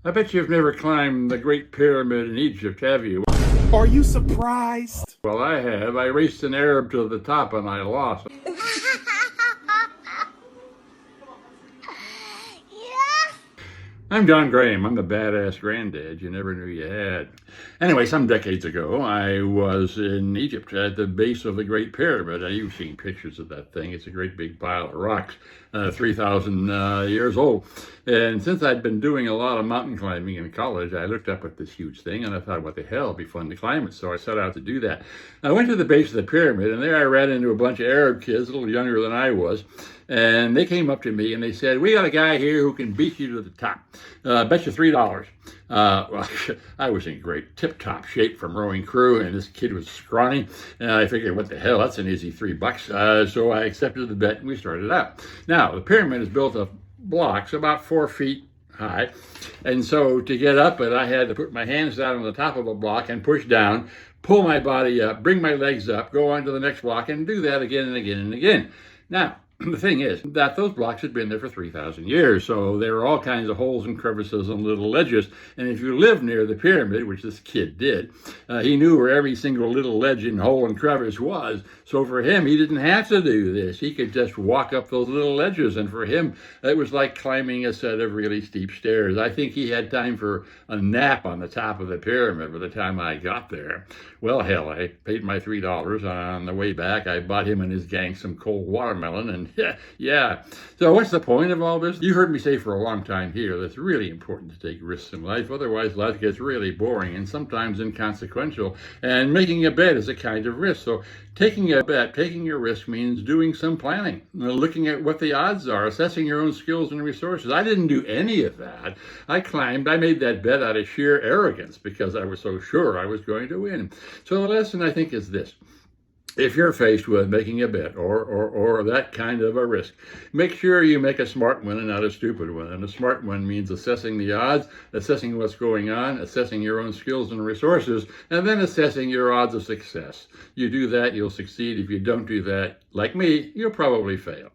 I bet you've never climbed the Great Pyramid in Egypt, have you? Are you surprised? Well, I have. I raced an Arab to the top and I lost. I'm John Graham. I'm the badass granddad you never knew you had. Anyway, some decades ago, I was in Egypt at the base of the Great Pyramid. Now, you've seen pictures of that thing. It's a great big pile of rocks, 3,000 years old. And since I'd been doing a lot of mountain climbing in college, I looked up at this huge thing and I thought, what the hell, it'd be fun to climb it. So I set out to do that. I went to the base of the pyramid, and there I ran into a bunch of Arab kids, a little younger than I was. And they came up to me and they said, "We got a guy here who can beat you to the top. Bet you $3. Well, I was in great tip-top shape from rowing crew, and this kid was scrawny. And I figured, what the hell, that's an easy $3. So I accepted the bet and we started out. Now, the pyramid is built of blocks about 4 feet high. And so to get up it, I had to put my hands down on the top of a block and push down, pull my body up, bring my legs up, go on to the next block, and do that again and again and again. Now, the thing is that those blocks had been there for 3,000 years, so there were all kinds of holes and crevices and little ledges. And if you lived near the pyramid, which this kid did, he knew where every single little ledge and hole and crevice was. So for him, he didn't have to do this. He could just walk up those little ledges, and for him, it was like climbing a set of really steep stairs. I think he had time for a nap on the top of the pyramid by the time I got there. Well, hell, I paid my $3. On the way back, I bought him and his gang some cold watermelon, and yeah. So what's the point of all this? You heard me say for a long time here that it's really important to take risks in life. Otherwise, life gets really boring and sometimes inconsequential. And making a bet is a kind of risk. So taking a bet, taking a risk means doing some planning, looking at what the odds are, assessing your own skills and resources. I didn't do any of that. I made that bet out of sheer arrogance because I was so sure I was going to win. So the lesson, I think, is this. If you're faced with making a bet or that kind of a risk, make sure you make a smart one and not a stupid one. And a smart one means assessing the odds, assessing what's going on, assessing your own skills and resources, and then assessing your odds of success. You do that, you'll succeed. If you don't do that, like me, you'll probably fail.